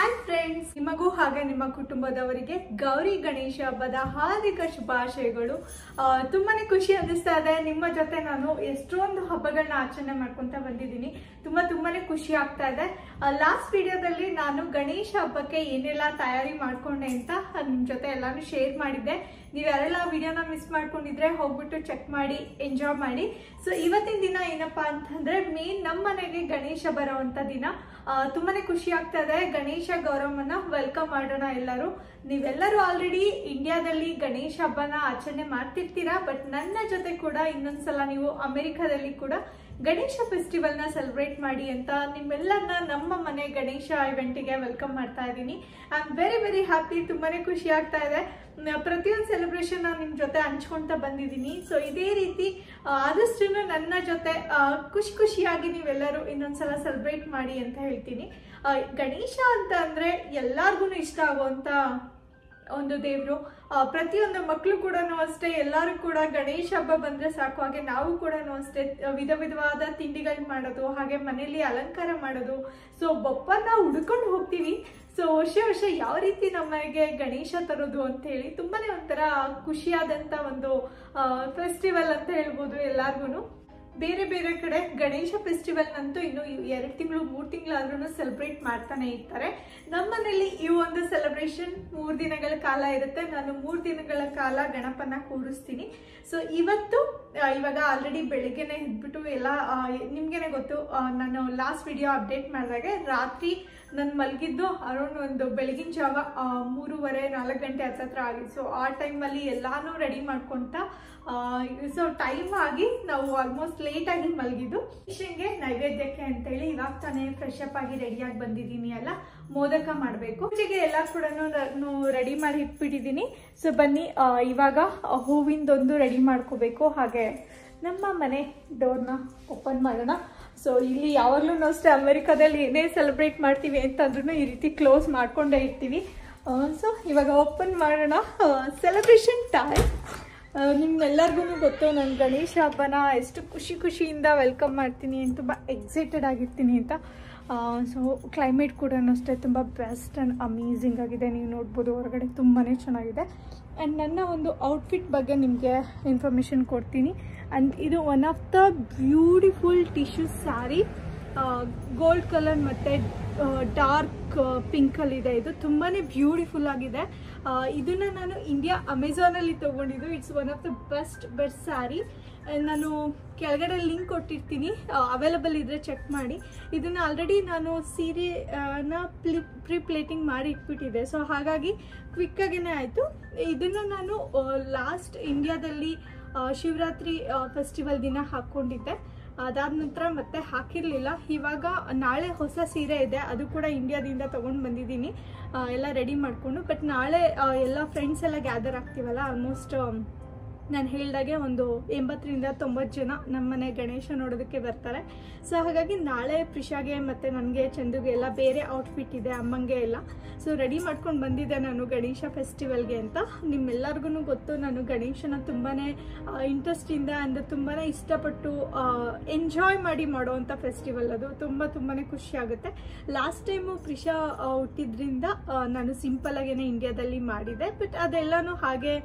Hi friends, ನಿಮಗೂ ಹಾಗೆ ನಿಮ್ಮ ಕುಟುಂಬದವರಿಗೆ ಗೌರಿ ಗಣೇಶ ಹಬ್ಬದ ಹಾರ್ದಿಕ ಶುಭಾಶಯಗಳು. ತುಂಬಾನೇ ಖುಷಿ ಅನ್ನಿಸ್ತಾ ಇದೆ. ನಿಮ್ಮ ಜೊತೆ ನಾನು ಎಷ್ಟೊಂದು ಹಬ್ಬಗಳನ್ನ ಆಚರಣೆ ಮಾಡ್ಕೊಂತ ಬಂದಿದ್ದೀನಿ. ತುಂಬಾನೇ ಖುಷಿ ಆಗ್ತಾ ಇದೆ. ಲಾಸ್ಟ್ ವಿಡಿಯೋದಲ್ಲಿ ನಾನು ಗಣೇಶ ಹಬ್ಬಕ್ಕೆ ಏನೆಲ್ಲ ತಯಾರಿ ಮಾಡ್ಕೊಂಡೆ ಅಂತ ನಿಮ್ ಜೊತೆ ಎಲ್ಲಾನು ಶೇರ್ ಮಾಡಿದ್ದೆ. ನೀವು ಯಾರೆಲ್ಲ ವಿಡಿಯೋನ ಮಿಸ್ ಮಾಡ್ಕೊಂಡಿದ್ರೆ ಹೋಗ್ಬಿಟ್ಟು ಚೆಕ್ ಮಾಡಿ ಎಂಜಾಯ್ ಮಾಡಿ. ಸೊ ಇವತ್ತಿನ ದಿನ ಏನಪ್ಪಾ ಅಂತಂದ್ರೆ ಮೇನ್ ನಮ್ಮ ಮನೆಗೆ ಗಣೇಶ ಬರೋವಂತ ದಿನ. ತುಂಬಾನೇ ಖುಷಿ ಆಗ್ತಾ ಇದೆ. ಗಣೇಶ ಗೌರವನ್ನ ವೆಲ್ಕಮ್ ಮಾಡೋಣ ಎಲ್ಲರೂ. ನೀವೆಲ್ಲರೂ ಆಲ್ರೆಡಿ ಇಂಡಿಯಾದಲ್ಲಿ ಗಣೇಶ ಹಬ್ಬನ ಆಚರಣೆ ಮಾಡ್ತಿರ್ತೀರಾ, ಬಟ್ ನನ್ನ ಜೊತೆ ಕೂಡ ಇನ್ನೊಂದ್ಸಲ ನೀವು ಅಮೆರಿಕಾದಲ್ಲಿ ಕೂಡ ಗಣೇಶ ಫೆಸ್ಟಿವಲ್ ನ ಸೆಲೆಬ್ರೇಟ್ ಮಾಡಿ ಅಂತ ನಿಮ್ಮೆಲ್ಲರನ್ನ ನಮ್ಮ ಮನೆ ಗಣೇಶ ಇವೆಂಟ್ಗೆ ವೆಲ್ಕಮ್ ಮಾಡ್ತಾ ಇದ್ದೀನಿ. I am very happy. ತುಂಬಾನೇ ಖುಷಿ ಆಗ್ತಾ ಇದೆ. ಪ್ರತಿಯೊಂದು ಸೆಲೆಬ್ರೇಷನ್ ನಾನು ನಿಮ್ ಜೊತೆ ಹಂಚ್ಕೊಂತ ಬಂದಿದ್ದೀನಿ. ಸೊ ಇದೇ ರೀತಿ ಆದಷ್ಟು ನನ್ನ ಜೊತೆ ಖುಷಿಯಾಗಿ ನೀವೆಲ್ಲರೂ ಇನ್ನೊಂದ್ಸಲ ಸೆಲೆಬ್ರೇಟ್ ಮಾಡಿ ಅಂತ ಹೇಳ್ತೀನಿ. ಗಣೇಶ ಅಂತ ಅಂದ್ರೆ ಎಲ್ಲಾರ್ಗು ಇಷ್ಟ ಆಗುವಂತ ಒಂದು ದೇವ್ರು. ಪ್ರತಿಯೊಂದು ಮಕ್ಕಳು ಕೂಡ ಅಷ್ಟೇ, ಎಲ್ಲರೂ ಕೂಡ ಗಣೇಶ ಹಬ್ಬ ಬಂದ್ರೆ ಸಾಕು. ಹಾಗೆ ನಾವು ಕೂಡ ಅಷ್ಟೇ ವಿಧವಾದ ತಿಂಡಿಗಳು ಮಾಡೋದು, ಹಾಗೆ ಮನೆಯಲ್ಲಿ ಅಲಂಕಾರ ಮಾಡೋದು. ಸೊ ಬಪ್ಪನ್ನ ಹುಡ್ಕೊಂಡು ಹೋಗ್ತೀವಿ. ಸೊ ವರ್ಷ ಯಾವ ರೀತಿ ನಮಗೆ ಗಣೇಶ ತರೋದು ಅಂತ ಹೇಳಿ ತುಂಬಾನೇ ಒಂಥರ ಖುಷಿಯಾದಂತ ಒಂದು ಫೆಸ್ಟಿವಲ್ ಅಂತ ಹೇಳ್ಬೋದು ಎಲ್ಲಾರ್ಗು. ಬೇರೆ ಕಡೆ ಗಣೇಶ ಫೆಸ್ಟಿವಲ್ ಅಂತೂ ಇನ್ನು 2 ತಿಂಗಳು 3 ತಿಂಗಳಾದ್ರೂ ಸೆಲೆಬ್ರೇಟ್ ಮಾಡ್ತಾನೆ ಇರ್ತಾರೆ. ನಮ್ಮನೇಲಿ ಈ ಒಂದು ಸೆಲೆಬ್ರೇಷನ್ 3 ದಿನಗಳ ಕಾಲ ಇರುತ್ತೆ. ನಾನು 3 ದಿನಗಳ ಕಾಲ ಗಣಪನ ಕೂರಿಸ್ತೀನಿ. ಸೊ ಇವಾಗ ಆಲ್ರೆಡಿ ಬೆಳಿಗ್ಗೆನೆ ಎದ್ಬಿಟ್ಟು ಎಲ್ಲ ನಿಮ್ಗೆನೆ ಗೊತ್ತು, ನಾನು ಲಾಸ್ಟ್ ವಿಡಿಯೋ ಅಪ್ಡೇಟ್ ಮಾಡಿದಾಗ ರಾತ್ರಿ ನಾನು ಮಲಗಿದ್ದು ಅರೌಂಡ್ ಒಂದು ಬೆಳಗಿನ ಜಾವ 3:30-4 ಗಂಟೆ ಹತ್ರ ಆಗಿತ್ತು. ಸೊ ಆ ಟೈಮಲ್ಲಿ ಎಲ್ಲಾನು ರೆಡಿ ಮಾಡ್ಕೊಂತ ಸೊ ಟೈಮ್ ಆಗಿ ನಾವು ಆಲ್ಮೋಸ್ಟ್ ಲೇಟ್ ಆಗಿ ಮಲಗಿದ್ದು. ಗಣೇಶನ್ಗೆ ನೈವೇದ್ಯಕ್ಕೆ ಅಂತೇಳಿ ಇವಾಗ ತಾನೇ ಫ್ರೆಶ್ ಅಪ್ ಆಗಿ ರೆಡಿಯಾಗಿ ಬಂದಿದ್ದೀನಿ. ಎಲ್ಲ ಮೋದಕ ಮಾಡಬೇಕು. ಪೂಜೆಗೆ ಎಲ್ಲ ಕೂಡ ನಾನು ರೆಡಿ ಮಾಡಿ ಇಟ್ಬಿಟ್ಟಿದ್ದೀನಿ. ಸೊ ಬನ್ನಿ ಇವಾಗ ಹೂವಿಂದೊಂದು ರೆಡಿ ಮಾಡ್ಕೋಬೇಕು. ಹಾಗೆ ನಮ್ಮ ಮನೆ ಡೋರ್ನ ಓಪನ್ ಮಾಡೋಣ. ಸೊ ಇಲ್ಲಿ ಯಾವಾಗಲೂ ಅಷ್ಟೇ ಅಮೆರಿಕಾದಲ್ಲಿ ಏನೇ ಸೆಲೆಬ್ರೇಟ್ ಮಾಡ್ತೀವಿ ಅಂತಂದ್ರೂ ಈ ರೀತಿ ಕ್ಲೋಸ್ ಮಾಡ್ಕೊಂಡೇ ಇರ್ತೀವಿ. ಸೊ ಇವಾಗ ಓಪನ್ ಮಾಡೋಣ. Celebration time. ನಿಮ್ಮೆಲ್ಲರಿಗೂ ಗೊತ್ತು, ನಾನು ಗಣೇಶ ಹಬ್ಬನ ಎಷ್ಟು ಖುಷಿಯಿಂದ ವೆಲ್ಕಮ್ ಮಾಡ್ತೀನಿ ಅಂತ, ತುಂಬ ಎಕ್ಸೈಟೆಡ್ ಆಗಿರ್ತೀನಿ ಅಂತ. ಸೊ ಕ್ಲೈಮೇಟ್ ಕೂಡ ಅಷ್ಟೇ ತುಂಬ ಬೆಸ್ಟ್ ಆ್ಯಂಡ್ ಅಮೇಝಿಂಗ್ ಆಗಿದೆ. ನೀವು ನೋಡ್ಬೋದು ಹೊರಗಡೆ ತುಂಬಾ ಚೆನ್ನಾಗಿದೆ. ಆ್ಯಂಡ್ ನನ್ನ ಒಂದು ಔಟ್ಫಿಟ್ ಬಗ್ಗೆ ನಿಮಗೆ ಇನ್ಫಾರ್ಮೇಷನ್ ಕೊಡ್ತೀನಿ. ಆ್ಯಂಡ್ ಇದು one of the beautiful tissue sari, gold colour ಮತ್ತು ಡಾರ್ಕ್ ಪಿಂಕಲ್ಲಿದೆ. ಇದು ತುಂಬಾ ಬ್ಯೂಟಿಫುಲ್ ಆಗಿದೆ. ಇದನ್ನು ನಾನು ಇಂಡಿಯಾ ಅಮೆಝಾನಲ್ಲಿ ತೊಗೊಂಡಿದ್ದು. It's one of the best sari. ನಾನು ಕೆಳಗಡೆ ಲಿಂಕ್ ಕೊಟ್ಟಿರ್ತೀನಿ, ಅವೈಲಬಲ್ ಇದ್ದರೆ ಚೆಕ್ ಮಾಡಿ. ಇದನ್ನು ಆಲ್ರೆಡಿ ನಾನು ಸೀರೆನ ಪ್ಲೇಟಿಂಗ್ ಮಾಡಿ ಇಟ್ಬಿಟ್ಟಿದ್ದೆ. ಸೊ ಹಾಗಾಗಿ ಕ್ವಿಕ್ಕಾಗೇ ಆಯಿತು. ಇದನ್ನು ನಾನು ಲಾಸ್ಟ್ ಇಂಡಿಯಾದಲ್ಲಿ ಶಿವರಾತ್ರಿ ಫೆಸ್ಟಿವಲ್ ದಿನ ಹಾಕ್ಕೊಂಡಿದ್ದೆ. ಅದಾದ ನಂತರ ಮತ್ತೆ ಹಾಕಿರಲಿಲ್ಲ. ಇವಾಗ ನಾಳೆ ಹೊಸ ಸೀರೆ ಇದೆ, ಅದು ಕೂಡ ಇಂಡಿಯಾದಿಂದ ತೊಗೊಂಡು ಬಂದಿದ್ದೀನಿ ಎಲ್ಲ ರೆಡಿ ಮಾಡಿಕೊಂಡು. ಬಟ್ ನಾಳೆ ಎಲ್ಲ ಫ್ರೆಂಡ್ಸ್ ಎಲ್ಲ ಗ್ಯಾದರ್ ಆಗ್ತೀವಲ್ಲ, ಆಲ್ಮೋಸ್ಟ್ ನಾನು ಹೇಳಿದಾಗೆ ಒಂದು 80-90 ಜನ ನಮ್ಮನೆ ಗಣೇಶ ನೋಡೋದಕ್ಕೆ ಬರ್ತಾರೆ. ಸೊ ಹಾಗಾಗಿ ನಾಳೆ ಪ್ರಿಷಾಗೆ ಮತ್ತು ನನಗೆ ಚಂದುಗೆ ಎಲ್ಲ ಬೇರೆ ಔಟ್ಫಿಟ್ ಇದೆ, ಅಮ್ಮಂಗೆ ಎಲ್ಲ. ಸೊ ರೆಡಿ ಮಾಡ್ಕೊಂಡು ಬಂದಿದ್ದೆ ನಾನು ಗಣೇಶ ಫೆಸ್ಟಿವಲ್ಗೆ ಅಂತ. ನಿಮ್ಮೆಲ್ಲರಿಗೂ ಗೊತ್ತು, ನಾನು ಗಣೇಶನ ತುಂಬಾ ಇಂಟ್ರೆಸ್ಟಿಂದ ಅಂದರೆ ತುಂಬಾ ಇಷ್ಟಪಟ್ಟು ಎಂಜಾಯ್ ಮಾಡಿ ಮಾಡೋವಂಥ ಫೆಸ್ಟಿವಲ್ ಅದು. ತುಂಬಾ ಖುಷಿ ಆಗುತ್ತೆ. ಲಾಸ್ಟ್ ಟೈಮು ಪ್ರಿಷಾ ಹುಟ್ಟಿದ್ರಿಂದ ನಾನು ಸಿಂಪಲಾಗೇನೆ ಇಂಡಿಯಾದಲ್ಲಿ ಮಾಡಿದೆ. ಬಟ್ ಅದೆಲ್ಲನೂ ಹಾಗೆ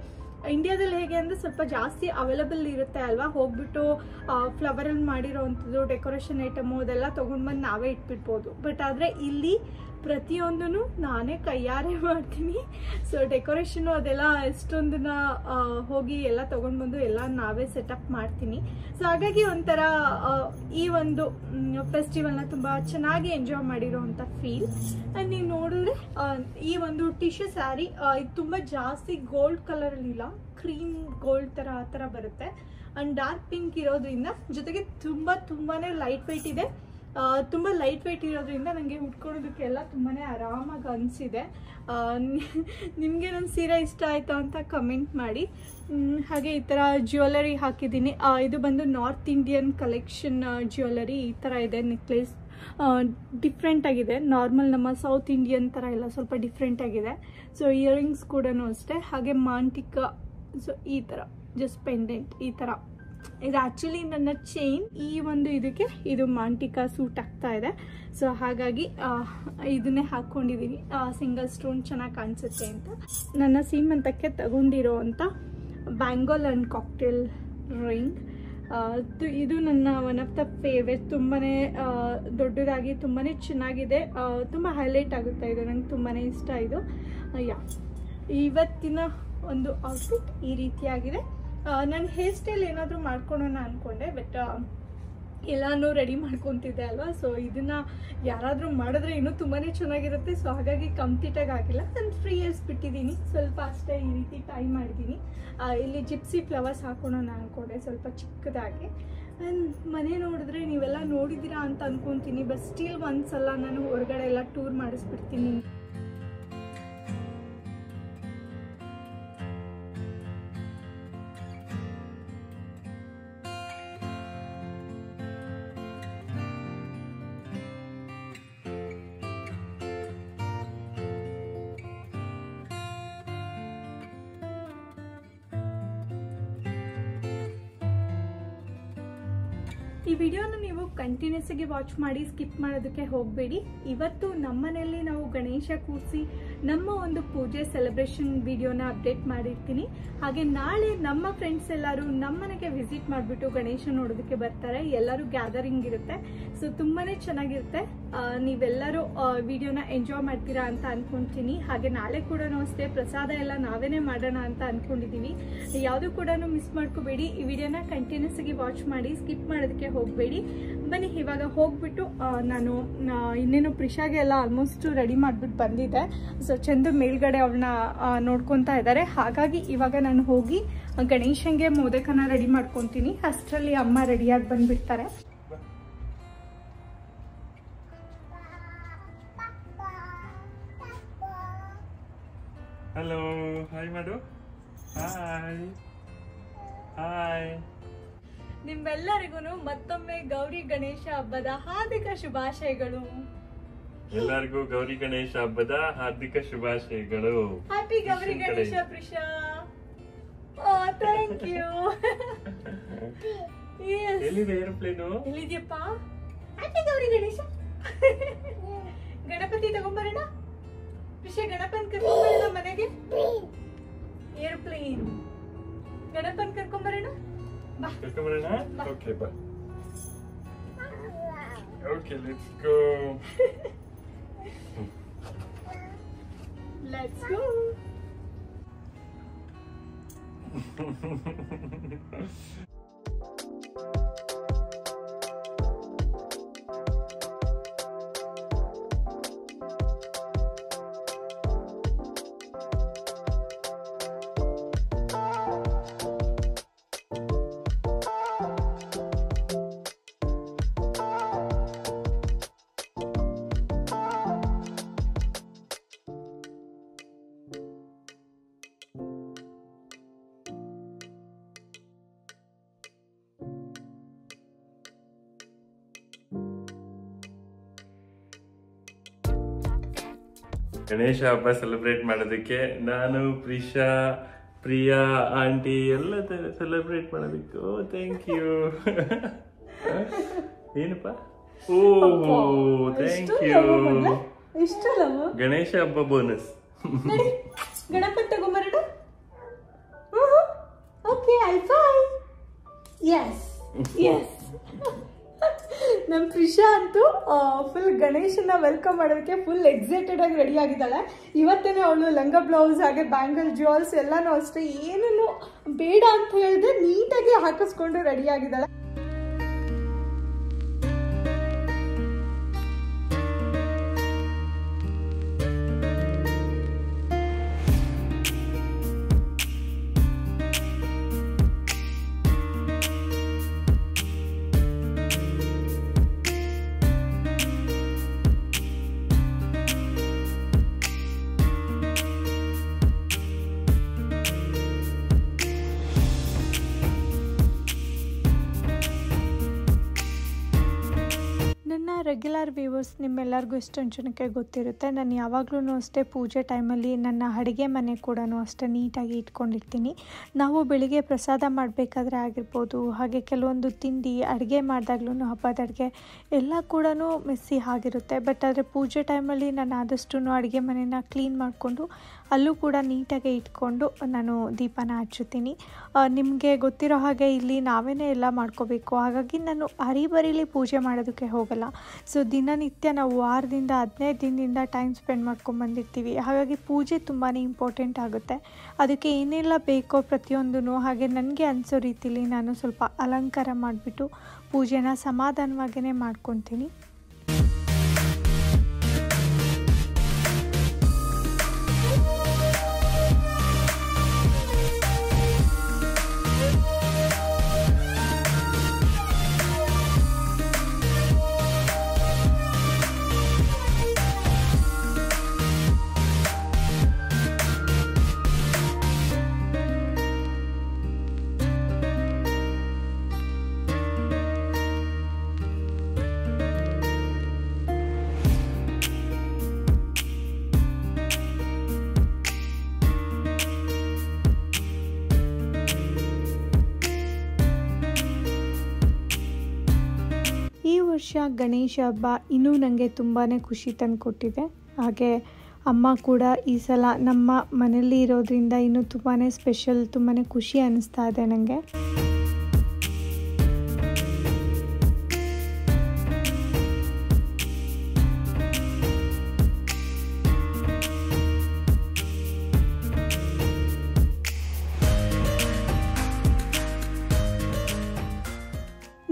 ಇಂಡಿಯಾದಲ್ಲಿ ಹೇಗೆ ಅಂದರೆ ಸ್ವಲ್ಪ ಜಾಸ್ತಿ ಅವೈಲಬಲ್ ಇರುತ್ತೆ ಅಲ್ವಾ, ಹೋಗ್ಬಿಟ್ಟು ಫ್ಲವರಲ್ಲಿ ಮಾಡಿರೋವಂಥದ್ದು ಡೆಕೋರೇಷನ್ ಐಟಮು ಅದೆಲ್ಲ ತೊಗೊಂಡ್ಬಂದು ನಾವೇ ಇಟ್ಬಿಡ್ಬೋದು. ಬಟ್ ಆದರೆ ಇಲ್ಲಿ ಪ್ರತಿಯೊಂದೂ ನಾನೇ ಕೈಯಾರೆ ಮಾಡ್ತೀನಿ. ಸೊ ಡೆಕೋರೇಷನು ಅದೆಲ್ಲ ಎಷ್ಟೊಂದನ್ನ ಹೋಗಿ ಎಲ್ಲ ತೊಗೊಂಡ್ಬಂದು ಎಲ್ಲ ನಾವೇ ಸೆಟಪ್ ಮಾಡ್ತೀನಿ. ಸೊ ಹಾಗಾಗಿ ಒಂಥರ ಈ ಒಂದು ಫೆಸ್ಟಿವಲ್ನ ತುಂಬ ಚೆನ್ನಾಗಿ ಎಂಜಾಯ್ ಮಾಡಿರೋವಂಥ ಫೀಲ್. ನೀವು ನೋಡಿದ್ರೆ ಈ ಒಂದು ಟಿಶ್ಯೂ ಸ್ಯಾರಿ ಇದು ತುಂಬ ಜಾಸ್ತಿ ಗೋಲ್ಡ್ ಕಲರಲ್ಲಿಲ್ಲ, ಕ್ರೀಮ್ ಗೋಲ್ಡ್ ಥರ ಆ ಥರ ಬರುತ್ತೆ. ಆ್ಯಂಡ್ ಡಾರ್ಕ್ ಪಿಂಕ್ ಇರೋದ್ರಿಂದ, ಜೊತೆಗೆ ತುಂಬಾ ಲೈಟ್ ವೆಯ್ಟ್ ಇದೆ. ತುಂಬ ಲೈಟ್ ವೆಯ್ಟ್ ಇರೋದ್ರಿಂದ ನನಗೆ ಉಟ್ಕೊಳ್ಳೋದಕ್ಕೆಲ್ಲ ತುಂಬಾ ಆರಾಮಾಗಿ ಅನಿಸಿದೆ. ನಿಮಗೆ ನನ್ನ ಸೀರೆ ಇಷ್ಟ ಆಯಿತಾ ಅಂತ ಕಮೆಂಟ್ ಮಾಡಿ. ಹಾಗೆ ಈ ಥರ ಜ್ಯುವೆಲರಿ ಹಾಕಿದ್ದೀನಿ. ಇದು ಬಂದು ನಾರ್ತ್ ಇಂಡಿಯನ್ ಕಲೆಕ್ಷನ್ ಜ್ಯುವೆಲರಿ. ಈ ಥರ ಇದೆ ನೆಕ್ಲೆಸ್, ಡಿಫ್ರೆಂಟ್ ಆಗಿದೆ. ನಾರ್ಮಲ್ ನಮ್ಮ ಸೌತ್ ಇಂಡಿಯನ್ ಥರ ಇಲ್ಲ, ಸ್ವಲ್ಪ ಡಿಫ್ರೆಂಟ್ ಆಗಿದೆ. ಸೊ ಇಯರಿಂಗ್ಸ್ ಕೂಡ ಅಷ್ಟೇ. ಹಾಗೆ ಮಾಂಟಿಕ, ಸೊ ಈ ಥರ ಜಸ್ಟ್ ಪೆಂಡೆಂಟ್ ಈ ಥರ ಇದು ಆ್ಯಕ್ಚುಲಿ ನನ್ನ ಚೈನ್, ಈ ಒಂದು ಇದಕ್ಕೆ ಇದು ಮಾಂಟಿಕಾ ಸೂಟ್ ಆಗ್ತಾ ಇದೆ. ಸೊ ಹಾಗಾಗಿ ಇದನ್ನೇ ಹಾಕ್ಕೊಂಡಿದ್ದೀನಿ, ಸಿಂಗಲ್ ಸ್ಟೋನ್ ಚೆನ್ನಾಗಿ ಕಾಣಿಸುತ್ತೆ ಅಂತ. ನನ್ನ ಸೀಮಂತಕ್ಕೆ ತಗೊಂಡಿರೋ ಅಂಥ ಬ್ಯಾಂಗಲ್ ಆ್ಯಂಡ್ ಕಾಕ್ಟೇಲ್ ರಿಂಗ್. ಇದು ನನ್ನ ಒನ್ ಆಫ್ ದ ಫೇವ್ರೆಟ್. ತುಂಬಾ ದೊಡ್ಡದಾಗಿ ತುಂಬಾ ಚೆನ್ನಾಗಿದೆ, ತುಂಬ ಹೈಲೈಟ್ ಆಗುತ್ತೆ. ಇದು ನಂಗೆ ತುಂಬಾ ಇಷ್ಟ. ಇದು ಇವತ್ತಿನ ಒಂದು ಔಟ್ಫಿಟ್ ಈ ರೀತಿಯಾಗಿದೆ. ನನ್ನ ಹೇರ್ ಸ್ಟೈಲ್ ಏನಾದರೂ ಮಾಡ್ಕೊಳೋಣ ಅಂದ್ಕೊಂಡೆ, ಬಟ್ ಎಲ್ಲನೂ ರೆಡಿ ಮಾಡ್ಕೊತಿದ್ದೆ ಅಲ್ವಾ. ಸೊ ಇದನ್ನು ಯಾರಾದರೂ ಮಾಡಿದ್ರೆ ಇನ್ನೂ ತುಂಬಾ ಚೆನ್ನಾಗಿರುತ್ತೆ. ಸೊ ಹಾಗಾಗಿ ಕಂಪ್ಲೀಟಾಗಿ ಆಗಿಲ್ಲ, ನಾನು 3 ಇಯರ್ಸ್ ಬಿಟ್ಟಿದ್ದೀನಿ, ಸ್ವಲ್ಪ ಅಷ್ಟೇ ಈ ರೀತಿ ಟೈ ಮಾಡಿದ್ದೀನಿ. ಇಲ್ಲಿ ಜಿಪ್ಸಿ ಫ್ಲವರ್ಸ್ ಹಾಕೋಣ ಅಂದ್ಕೊಂಡೆ, ಸ್ವಲ್ಪ ಚಿಕ್ಕದಾಗಿ. ಮನೆ ನೋಡಿದ್ರೆ ನೀವೆಲ್ಲ ನೋಡಿದ್ದೀರಾ ಅಂತ ಅಂದ್ಕೊತೀನಿ, ಬಟ್ ಸ್ಟಿಲ್ ಒಂದ್ಸಲ ನಾನು ಹೊರಗಡೆ ಎಲ್ಲ ಟೂರ್ ಮಾಡಿಸ್ಬಿಡ್ತೀನಿ. ಈ ವಿಡಿಯೋನ ನೀವು ಕಂಟಿನ್ಯೂಸ್ ಆಗಿ ವಾಚ್ ಮಾಡಿ, ಸ್ಕಿಪ್ ಮಾಡೋದಕ್ಕೆ ಹೋಗಬೇಡಿ. ಇವತ್ತು ನಮ್ಮನೆಯಲ್ಲಿ ನಾವು ಗಣೇಶ ಕೂರಿಸಿ ನಮ್ಮ ಒಂದು ಪೂಜೆ ಸೆಲೆಬ್ರೇಷನ್ ವಿಡಿಯೋನ ಅಪ್ಡೇಟ್ ಮಾಡಿರ್ತೀನಿ. ಹಾಗೆ ನಾಳೆ ನಮ್ಮ ಫ್ರೆಂಡ್ಸ್ ಎಲ್ಲರೂ ನಮ್ಮನೆಗೆ ವಿಸಿಟ್ ಮಾಡಿಬಿಟ್ಟು ಗಣೇಶ ನೋಡೋದಕ್ಕೆ ಬರ್ತಾರೆ. ಎಲ್ಲರೂ ಗ್ಯಾದರಿಂಗ್ ಇರುತ್ತೆ. ಸೊ ತುಂಬಾ ಚೆನ್ನಾಗಿರುತ್ತೆ. ನೀವೆಲ್ಲರೂ ವಿಡಿಯೋನ ಎಂಜಾಯ್ ಮಾಡ್ತೀರಾ ಅಂತ ಅಂದ್ಕೊತೀನಿ. ಹಾಗೆ ನಾಳೆ ಕೂಡ ಅಷ್ಟೇ ಪ್ರಸಾದ ಎಲ್ಲ ನಾವೇನೇ ಮಾಡೋಣ ಅಂತ ಅಂದ್ಕೊಂಡಿದ್ದೀವಿ. ಯಾವುದೂ ಕೂಡ ಮಿಸ್ ಮಾಡ್ಕೋಬೇಡಿ. ಈ ವಿಡಿಯೋನ ಕಂಟಿನ್ಯೂಸ್ ಆಗಿ ವಾಚ್ ಮಾಡಿ, ಸ್ಕಿಪ್ ಮಾಡೋದಕ್ಕೆ ಹೋಗಬೇಡಿ. ಬನ್ನಿ ಇವಾಗ ಹೋಗ್ಬಿಟ್ಟು ನಾನು ಇನ್ನೇನು ಪ್ರಿಷಾಗೆ ಎಲ್ಲ ಆಲ್ಮೋಸ್ಟ್ ರೆಡಿ ಮಾಡಿಬಿಟ್ಟು ಬಂದಿದ್ದೆ. ಸೊ ಚಂದ ಮೇಲ್ಗಡೆ ಅವ್ಳನ್ನ ನೋಡ್ಕೊತಾ ಇದ್ದಾರೆ. ಹಾಗಾಗಿ ಇವಾಗ ನಾನು ಹೋಗಿ ಗಣೇಶಂಗೆ ಮೋದಕನ ರೆಡಿ ಮಾಡ್ಕೊತೀನಿ. ಅಷ್ಟರಲ್ಲಿ ಅಮ್ಮ ರೆಡಿಯಾಗಿ ಬಂದ್ಬಿಡ್ತಾರೆ. ಹಲೋ, ಹಾಯ್ ಮಾಡು. Hi hi. ನಿಮ್ಮೆಲ್ಲರಿಗೂ ಮತ್ತೊಮ್ಮೆ ಗೌರಿ ಗಣೇಶ ಹಬ್ಬದ ಹಾರ್ದಿಕ ಶುಭಾಶಯಗಳು. ಎಲ್ಲರಿಗೂ ಗೌರಿ ಗಣೇಶ ಹಬ್ಬದ ಹಾರ್ದಿಕ ಶುಭಾಶಯಗಳು. Happy Gauri Ganesha Prisha. Thank you. ಎಲ್ಲಿದೆ ಏರೋಪ್ಲೇನು? ಎಲ್ಲಿದ್ಯಪ್ಪ? ಹ್ಯಾಪಿ ಗೌರಿ ಗಣೇಶ. ಗಣಪತಿ ತಗೊಂಬರೋಣ ಪ್ರಿಷಾ, ಗಣಪನ್ ಕರ್ಕೊಂಬರೋಣ ಮನೆಗೆ. ಏರೋಪ್ಲೇನ್ ಗಣಪನ್ ಕರ್ಕೊಂಬರೋಣ. ಕರ್ಕೊಂಬರೋಣ. ಓಕೆ ಬಾ. Okay let's go. Let's go. Ganesha ಹಬ್ಬ ಸೆಲೆಬ್ರೇಟ್ ಮಾಡೋದಕ್ಕೆ ನಾನು, ಪ್ರಿಷಾ, ಪ್ರಿಯಾ ಆಂಟಿ ಎಲ್ಲ ಸೆಲೆಬ್ರೇಟ್ ಮಾಡೋದಕ್ಕೆ. Oh thank you. ಏನಪ್ಪ? Oh thank you. ಗಣೇಶ ಹಬ್ಬ ಬೋನಸ್. ಗಣಪತಿ ತಗೊಂಬರೋಣ. Okay, high five. Yes yes. ನಮ್ಮ ಪ್ರಿಷಾ ಅಂತೂ ಫುಲ್ ಗಣೇಶನ ವೆಲ್ಕಮ್ ಮಾಡೋದಕ್ಕೆ ಫುಲ್ ಎಕ್ಸೈಟೆಡ್ ಆಗಿ ರೆಡಿ ಆಗಿದ್ದಾಳೆ. ಇವತ್ತೇನೆ ಅವಳು ಲಂಗ ಬ್ಲೌಸ್ ಹಾಗೆ ಬ್ಯಾಂಗಲ್ ಜ್ಯುವೆಲ್ಸ್ ಎಲ್ಲಾನು ಅಷ್ಟೇ ಏನನ್ನು ಬೇಡ ಅಂತ ಹೇಳಿದ್ರೆ ನೀಟಾಗಿ ಹಾಕಿಸ್ಕೊಂಡು ರೆಡಿ ಆಗಿದ್ದಾಳೆ. ಡಿಯರ್ ವ್ಯೂವರ್ಸ್, ನಿಮ್ಮೆಲ್ಲರಿಗೂ ಎಷ್ಟೊಂದು ಜನಕ್ಕೆ ಗೊತ್ತಿರುತ್ತೆ, ನಾನು ಯಾವಾಗಲೂ ಅಷ್ಟೇ ಪೂಜೆ ಟೈಮಲ್ಲಿ ನನ್ನ ಅಡುಗೆ ಮನೆ ಕೂಡ ಅಷ್ಟೇ ನೀಟಾಗಿ ಇಟ್ಕೊಂಡಿರ್ತೀನಿ. ನಾವು ಬೆಳಿಗ್ಗೆ ಪ್ರಸಾದ ಮಾಡಬೇಕಾದ್ರೆ ಆಗಿರ್ಬೋದು, ಹಾಗೆ ಕೆಲವೊಂದು ತಿಂಡಿ ಅಡುಗೆ ಮಾಡಿದಾಗ್ಲೂ ಹಬ್ಬದ ಅಡುಗೆ ಎಲ್ಲ ಕೂಡ ಮೆಸ್ಸಿ ಆಗಿರುತ್ತೆ. ಬಟ್ ಆದರೆ ಪೂಜೆ ಟೈಮಲ್ಲಿ ನಾನು ಆದಷ್ಟು ಅಡುಗೆ ಮನೆಯನ್ನು ಕ್ಲೀನ್ ಮಾಡಿಕೊಂಡು ಅಲ್ಲೂ ಕೂಡ ನೀಟಾಗಿ ಇಟ್ಕೊಂಡು ನಾನು ದೀಪನ ಹಚ್ಚುತ್ತೀನಿ. ನಿಮಗೆ ಗೊತ್ತಿರೋ ಹಾಗೆ ಇಲ್ಲಿ ನಾವೇ ಎಲ್ಲ ಮಾಡ್ಕೋಬೇಕು, ಹಾಗಾಗಿ ನಾನು ಹರಿಬರಿಲಿ ಪೂಜೆ ಮಾಡೋದಕ್ಕೆ ಹೋಗಲ್ಲ. ಸೊ ದಿನನಿತ್ಯ ನಾವು ವಾರದಿಂದ 15 ದಿನದಿಂದ ಟೈಮ್ ಸ್ಪೆಂಡ್ ಮಾಡ್ಕೊಂಡ್ಬಂದಿರ್ತೀವಿ. ಹಾಗಾಗಿ ಪೂಜೆ ತುಂಬಾ ಇಂಪಾರ್ಟೆಂಟ್ ಆಗುತ್ತೆ. ಅದಕ್ಕೆ ಏನೆಲ್ಲ ಬೇಕೋ ಪ್ರತಿಯೊಂದೂ ಹಾಗೆ ನನಗೆ ಅನಿಸೋ ರೀತಿಲಿ ನಾನು ಸ್ವಲ್ಪ ಅಲಂಕಾರ ಮಾಡಿಬಿಟ್ಟು ಪೂಜೆನ ಸಮಾಧಾನವಾಗಿಯೇ ಮಾಡ್ಕೊತೀನಿ. ಈ ವರ್ಷ ಗಣೇಶ ಹಬ್ಬ ಇನ್ನೂ ನನಗೆ ತುಂಬಾ ಖುಷಿ ತಂದುಕೊಟ್ಟಿದೆ. ಹಾಗೆ ಅಮ್ಮ ಕೂಡ ಈ ಸಲ ನಮ್ಮ ಮನೆಯಲ್ಲಿ ಇರೋದ್ರಿಂದ ಇನ್ನೂ ತುಂಬಾ ಸ್ಪೆಷಲ್, ತುಂಬಾ ಖುಷಿ ಅನ್ನಿಸ್ತಾ ಇದೆ ನನಗೆ.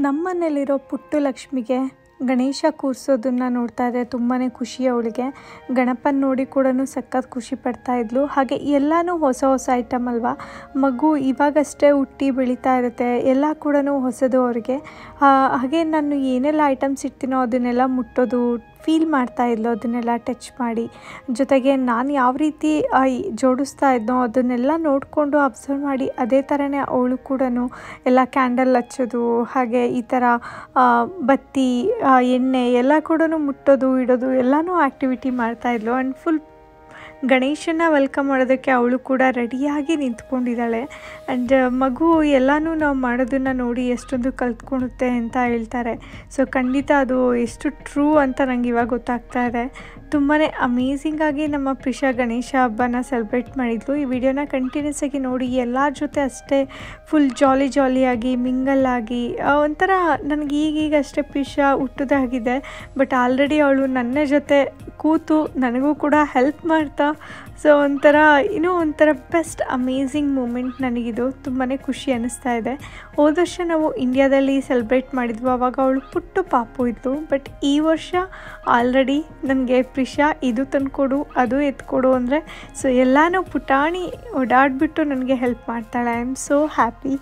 ನಮ್ಮ ಮನೇಲಿರೋ ಪುಟ್ಟು ಲಕ್ಷ್ಮಿಗೆ ಗಣೇಶ ಕೂರಿಸೋದನ್ನು ನೋಡ್ತಾ ಇದ್ದರೆ ತುಂಬಾ ಖುಷಿ ಅವಳಿಗೆ. ಗಣಪನ ನೋಡಿ ಕೂಡ ಸಖತ್ ಖುಷಿ ಪಡ್ತಾಯಿದ್ಲು. ಹಾಗೆ ಎಲ್ಲನೂ ಹೊಸ ಹೊಸ ಐಟಮ್ ಅಲ್ವಾ, ಮಗು ಇವಾಗಷ್ಟೇ ಹುಟ್ಟಿ ಬೆಳೀತಾ ಇರುತ್ತೆ, ಎಲ್ಲ ಕೂಡ ಹೊಸದು ಅವ್ರಿಗೆ. ಹಾಗೆ ನಾನು ಏನೆಲ್ಲ ಐಟಮ್ಸ್ ಇಡ್ತೀನೋ ಅದನ್ನೆಲ್ಲ ಮುಟ್ಟೋದು, ಫೀಲ್ ಮಾಡ್ತಾ ಇದ್ಲು ಅದನ್ನೆಲ್ಲ ಟಚ್ ಮಾಡಿ. ಜೊತೆಗೆ ನಾನು ಯಾವ ರೀತಿ ಜೋಡಿಸ್ತಾ ಇದ್ನೋ ಅದನ್ನೆಲ್ಲ ನೋಡಿಕೊಂಡು ಅಬ್ಸರ್ವ್ ಮಾಡಿ ಅದೇ ಥರನೇ ಅವಳು ಕೂಡ ಎಲ್ಲ ಕ್ಯಾಂಡಲ್ ಹಚ್ಚೋದು, ಹಾಗೆ ಈ ಥರ ಬತ್ತಿ ಎಣ್ಣೆ ಎಲ್ಲ ಕೂಡ ಮುಟ್ಟೋದು ಇಡೋದು ಎಲ್ಲನೂ ಆ್ಯಕ್ಟಿವಿಟಿ ಮಾಡ್ತಾಯಿದ್ಲು. ಆ್ಯಂಡ್ ಫುಲ್ ಗಣೇಶನ ವೆಲ್ಕಮ್ ಮಾಡೋದಕ್ಕೆ ಅವಳು ಕೂಡ ರೆಡಿಯಾಗಿ ನಿಂತ್ಕೊಂಡಿದ್ದಾಳೆ. ಆ್ಯಂಡ್ ಮಗು ಎಲ್ಲನೂ ನಾವು ಮಾಡೋದನ್ನು ನೋಡಿ ಎಷ್ಟೊಂದು ಕಲ್ತ್ಕೊಳುತ್ತೆ ಅಂತ ಹೇಳ್ತಾರೆ. ಸೊ ಖಂಡಿತ ಅದು ಎಷ್ಟು ಟ್ರೂ ಅಂತ ನನಗೆ ಇವಾಗ ಗೊತ್ತಾಗ್ತಾ ಇದೆ. ತುಂಬಾ ಅಮೇಝಿಂಗಾಗಿ ನಮ್ಮ ಪ್ರಿಷಾ ಗಣೇಶ ಹಬ್ಬನ ಸೆಲೆಬ್ರೇಟ್ ಮಾಡಿದ್ಲು. ಈ ವಿಡಿಯೋನ ಕಂಟಿನ್ಯೂಸ್ ಆಗಿ ನೋಡಿ, ಎಲ್ಲರ ಜೊತೆ ಅಷ್ಟೇ ಫುಲ್ ಜಾಲಿಯಾಗಿ ಮಿಂಗಲ್ ಆಗಿ ಒಂಥರ ನನಗೆ ಈಗೀಗ ಅಷ್ಟೇ ಪ್ರಿಷಾ ಹುಟ್ಟೋದಾಗಿದೆ. ಬಟ್ ಆಲ್ರೆಡಿ ಅವಳು ನನ್ನ ಜೊತೆ ಕೂತು ನನಗೂ ಕೂಡ ಹೆಲ್ಪ್ ಮಾಡ್ತಾ, ಸೊ ಇನ್ನೂ ಒಂಥರ ಬೆಸ್ಟ್ ಅಮೇಝಿಂಗ್ ಮೂಮೆಂಟ್ ನನಗಿದು. ತುಂಬಾ ಖುಷಿ ಅನ್ನಿಸ್ತಾ ಇದೆ. ಹೋದ ವರ್ಷ ನಾವು ಇಂಡಿಯಾದಲ್ಲಿ ಸೆಲೆಬ್ರೇಟ್ ಮಾಡಿದ್ವು, ಆವಾಗ ಅವಳು ಪುಟ್ಟು ಪಾಪು ಇದ್ಲು. ಬಟ್ ಈ ವರ್ಷ ಆಲ್ರೆಡಿ ನನಗೆ ಪ್ರಿಷಾ ಇದು ತಂದುಕೊಡು ಅದು ಎತ್ಕೊಡು ಅಂದರೆ ಸೊ ಎಲ್ಲನೂ ಪುಟಾಣಿ ಓಡಾಡಿಬಿಟ್ಟು ನನಗೆ ಹೆಲ್ಪ್ ಮಾಡ್ತಾಳೆ. I am so happy.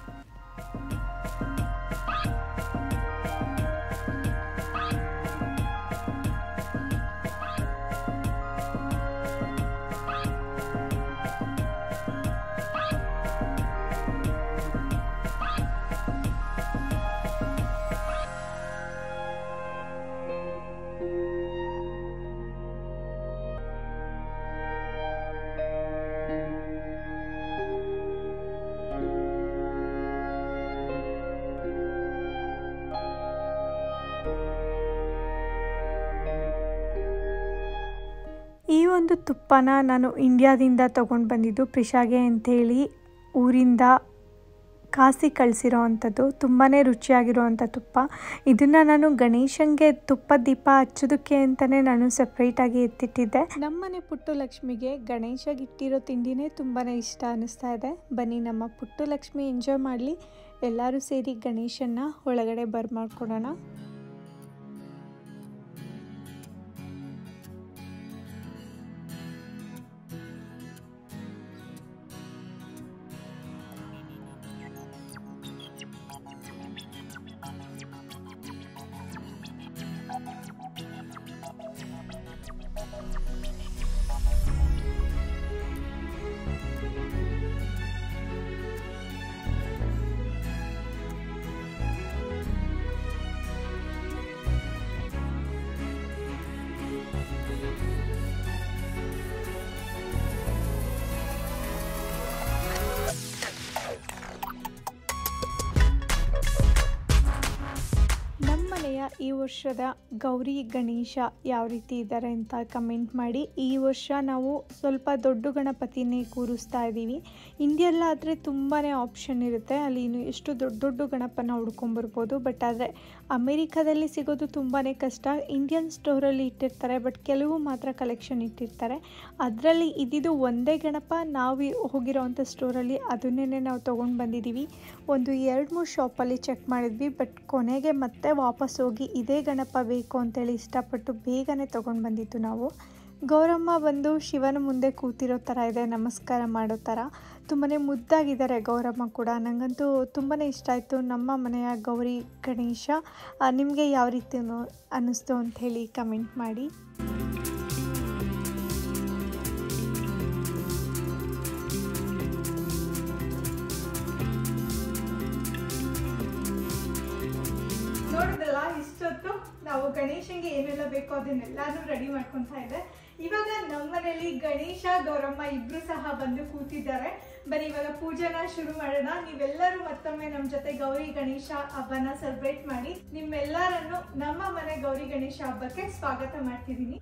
ಈ ಒಂದು ತುಪ್ಪನ ನಾನು ಇಂಡಿಯಾದಿಂದ ತೊಗೊಂಡು ಬಂದಿದ್ದು ಪ್ರಿಷಾಗೆ ಅಂಥೇಳಿ ಊರಿಂದ ಕಾಸಿ ಕಳಿಸಿರೋ ಅಂಥದ್ದು. ತುಂಬಾ ರುಚಿಯಾಗಿರೋವಂಥ ತುಪ್ಪ. ಇದನ್ನು ನಾನು ಗಣೇಶನಿಗೆ ತುಪ್ಪದ ದೀಪ ಹಚ್ಚೋದಕ್ಕೆ ಅಂತಲೇ ನಾನು ಸಪ್ರೇಟಾಗಿ ಎತ್ತಿಟ್ಟಿದ್ದೆ. ನಮ್ಮನೆ ಪುಟ್ಟು ಲಕ್ಷ್ಮಿಗೆ ಗಣೇಶಗೆ ಇಟ್ಟಿರೋ ತಿಂಡಿನೇ ತುಂಬಾ ಇಷ್ಟ ಅನ್ನಿಸ್ತಾ ಇದೆ. ಬನ್ನಿ ನಮ್ಮ ಪುಟ್ಟು ಲಕ್ಷ್ಮಿ ಎಂಜಾಯ್ ಮಾಡಲಿ. ಎಲ್ಲರೂ ಸೇರಿ ಗಣೇಶನ್ನ ಒಳಗಡೆ ಬರ್ಮಾಡ್ಕೊಡೋಣ. ಈ ವರ್ಷದ ಗೌರಿ ಗಣೇಶ ಯಾವ ರೀತಿ ಇದ್ದಾರೆ ಅಂತ ಕಮೆಂಟ್ ಮಾಡಿ. ಈ ವರ್ಷ ನಾವು ಸ್ವಲ್ಪ ದೊಡ್ಡ ಗಣಪತಿನೇ ಕೂರಿಸ್ತಾ ಇದ್ದೀವಿ. ಇಂಡಿಯಲ್ಲಾದರೆ ತುಂಬಾ ಆಪ್ಷನ್ ಇರುತ್ತೆ, ಅಲ್ಲಿ ಇನ್ನು ಎಷ್ಟು ದೊಡ್ಡ ದೊಡ್ಡ ಗಣಪನ ಹುಡ್ಕೊಂಬರ್ಬೋದು. ಬಟ್ ಆದರೆ ಅಮೇರಿಕಾದಲ್ಲಿ ಸಿಗೋದು ತುಂಬಾ ಕಷ್ಟ. ಇಂಡಿಯನ್ ಸ್ಟೋರಲ್ಲಿ ಇಟ್ಟಿರ್ತಾರೆ, ಬಟ್ ಕೆಲವು ಮಾತ್ರ ಕಲೆಕ್ಷನ್ ಇಟ್ಟಿರ್ತಾರೆ. ಅದರಲ್ಲಿ ಇದ್ದಿದ್ದು ಒಂದೇ ಗಣಪ ನಾವು ಹೋಗಿರೋವಂಥ ಸ್ಟೋರಲ್ಲಿ ಅದನ್ನೇ ನಾವು ತೊಗೊಂಡು ಬಂದಿದ್ದೀವಿ. ಒಂದು 2-3 ಶಾಪಲ್ಲಿ ಚೆಕ್ ಮಾಡಿದ್ವಿ, ಬಟ್ ಕೊನೆಗೆ ಮತ್ತೆ ವಾಪಸ್ ಹೋಗಿ ಇದೇ ಗಣಪ ಬೇಕು ಅಂತೇಳಿ ಇಷ್ಟಪಟ್ಟು ಬೇಗನೆ ತೊಗೊಂಡು ಬಂದಿದ್ದು ನಾವು. ಗೌರಮ್ಮ ಬಂದು ಶಿವನ ಮುಂದೆ ಕೂತಿರೋ ಥರ ಇದೆ, ನಮಸ್ಕಾರ ಮಾಡೋ ಥರ. ತುಂಬಾ ಮುದ್ದಾಗಿದ್ದಾರೆ ಗೌರಮ್ಮ ಕೂಡ. ನನಗಂತೂ ತುಂಬಾ ಇಷ್ಟ ಆಯಿತು ನಮ್ಮ ಮನೆಯ ಗೌರಿ ಗಣೇಶ. ನಿಮಗೆ ಯಾವ ರೀತಿ ಅನ್ನಿಸ್ತು ಅಂಥೇಳಿ ಕಮೆಂಟ್ ಮಾಡಿ. ನೋಡಿದ್ರಲ್ಲ, ಇಷ್ಟೊತ್ತು ನಾವು ಗಣೇಶನಿಗೆ ಏನೆಲ್ಲ ಬೇಕೋ ಅದನ್ನೆಲ್ಲಾನು ರೆಡಿ ಮಾಡ್ಕೊತಾ ಇದ್ದೆ. ಇವಾಗ ನಮ್ಮ ಮನೆಯಲ್ಲಿ ಗಣೇಶ ಗೌರಮ್ಮ ಇಬ್ರು ಸಹ ಬಂದು ಕೂತಿದ್ದಾರೆ. ಬನ್ನಿ ಇವಾಗ ಪೂಜೆನ ಶುರು ಮಾಡೋಣ. ನೀವೆಲ್ಲರೂ ಮತ್ತೊಮ್ಮೆ ನಮ್ಮ ಜೊತೆ ಗೌರಿ ಗಣೇಶ ಹಬ್ಬನ ಸೆಲೆಬ್ರೇಟ್ ಮಾಡಿ. ನಿಮ್ಮೆಲ್ಲರನ್ನು ನಮ್ಮ ಮನೆ ಗೌರಿ ಗಣೇಶ ಹಬ್ಬಕ್ಕೆ ಸ್ವಾಗತ ಮಾಡ್ತಿದ್ದೀನಿ.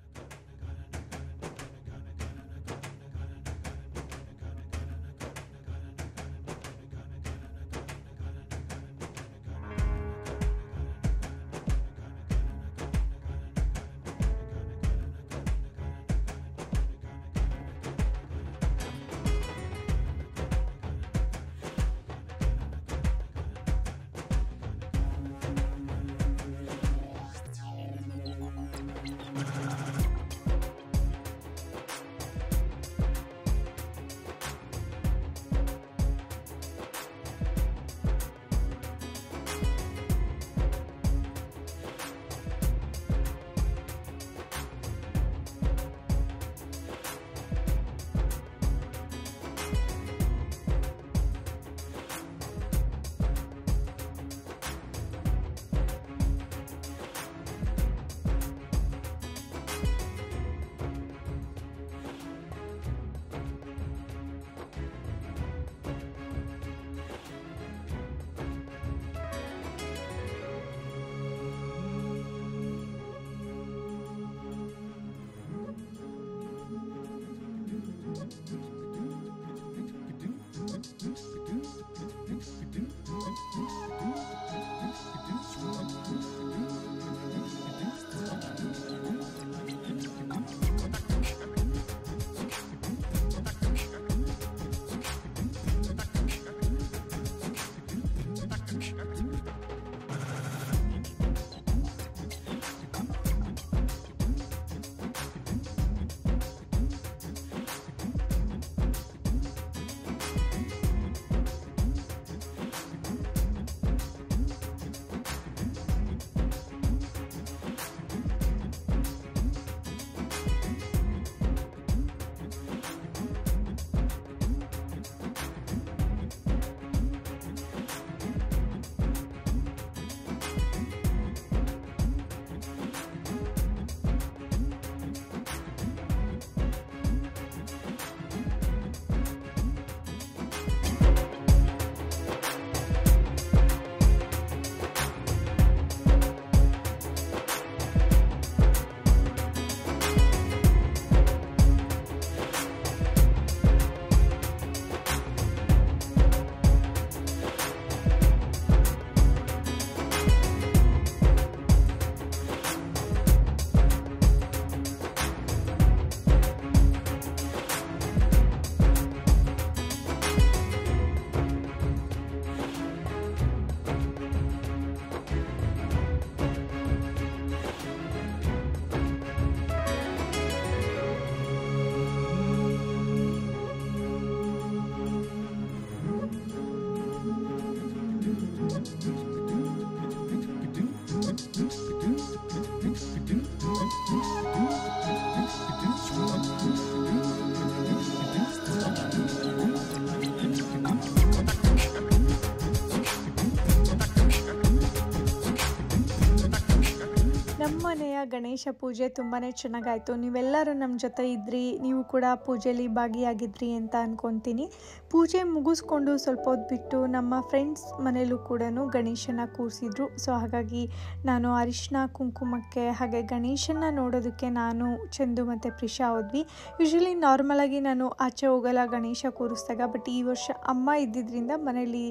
ಗಣೇಶ ಪೂಜೆ ತುಂಬಾ ಚೆನ್ನಾಗಾಯಿತು. ನೀವೆಲ್ಲರೂ ನಮ್ಮ ಜೊತೆ ಇದ್ರಿ, ನೀವು ಕೂಡ ಪೂಜೆಯಲ್ಲಿ ಭಾಗಿಯಾಗಿದ್ರಿ ಅಂತ ಅಂದ್ಕೊತೀನಿ. ಪೂಜೆ ಮುಗಿಸ್ಕೊಂಡು ಸ್ವಲ್ಪ ಹೊತ್ತು ಬಿಟ್ಟು ನಮ್ಮ ಫ್ರೆಂಡ್ಸ್ ಮನೇಲೂ ಕೂಡ ಗಣೇಶನ ಕೂರಿಸಿದ್ರು. ಸೊ ಹಾಗಾಗಿ ನಾನು ಅರಿಶಿನ ಕುಂಕುಮಕ್ಕೆ ಹಾಗೆ ಗಣೇಶನ ನೋಡೋದಕ್ಕೆ ನಾನು ಚಂದು ಮತ್ತು ಪ್ರಿಷಾ ಹೋದ್ವಿ. ಯೂಶ್ವಲಿ ನಾರ್ಮಲಾಗಿ ನಾನು ಆಚೆ ಹೋಗಲ್ಲ ಗಣೇಶ ಕೂರಿಸಿದಾಗ, ಬಟ್ ಈ ವರ್ಷ ಅಮ್ಮ ಇದ್ದಿದ್ದರಿಂದ ಮನೇಲಿ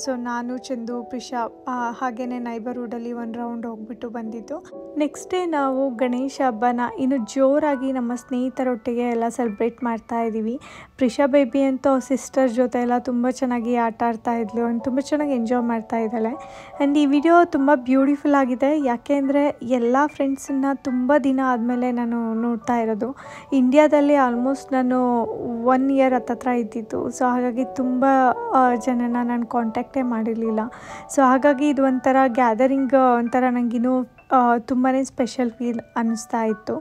ಸೊ ನಾನು ಚಂದು ಪ್ರಿಷಾ ಹಾಗೆಯೇ ನೈಬರ್ಹುಡಲ್ಲಿ ಒಂದು ರೌಂಡ್ ಹೋಗ್ಬಿಟ್ಟು ಬಂದಿದ್ದು. ನೆಕ್ಸ್ಟ್ ಡೇ ನಾವು ಗಣೇಶ ಹಬ್ಬನ ಇನ್ನು ಜೋರಾಗಿ ನಮ್ಮ ಸ್ನೇಹಿತರೊಟ್ಟಿಗೆ ಎಲ್ಲ ಸೆಲೆಬ್ರೇಟ್ ಮಾಡ್ತಾ ಇದ್ದೀವಿ. ಪ್ರಿಷಾ ಬೇಬಿ ಅಂತೂ ಸಿಸ್ಟರ್ ಜೊತೆ ಎಲ್ಲ ತುಂಬ ಚೆನ್ನಾಗಿ ಆಟ ಆಡ್ತಾ ಇದ್ಲು, ಆ್ಯಂಡ್ ತುಂಬ ಚೆನ್ನಾಗಿ ಎಂಜಾಯ್ ಮಾಡ್ತಾ ಇದ್ದಾಳೆ. ಆ್ಯಂಡ್ ಈ ವಿಡಿಯೋ ತುಂಬ ಬ್ಯೂಟಿಫುಲ್ ಆಗಿದೆ, ಯಾಕೆಂದರೆ ಎಲ್ಲ ಫ್ರೆಂಡ್ಸನ್ನ ತುಂಬ ದಿನ ಆದಮೇಲೆ ನಾನು ನೋಡ್ತಾ ಇರೋದು. ಇಂಡಿಯಾದಲ್ಲಿ ಆಲ್ಮೋಸ್ಟ್ ನಾನು 1 ಇಯರ್ ಹತ್ತತ್ರ ಇದ್ದಿದ್ದು. ಸೊ ಹಾಗಾಗಿ ತುಂಬ ಜನನ ನಾನು ಕಾಂಟ್ಯಾಕ್ಟೇ ಮಾಡಿರಲಿಲ್ಲ. ಸೊ ಹಾಗಾಗಿ ಇದು ಒಂಥರ ಗ್ಯಾದರಿಂಗ್, ಒಂಥರ ನನಗಿನ್ನೂ ತುಂಬಾ ಸ್ಪೆಷಲ್ ಫೀಲ್ ಅನ್ನಿಸ್ತಾ ಇತ್ತು.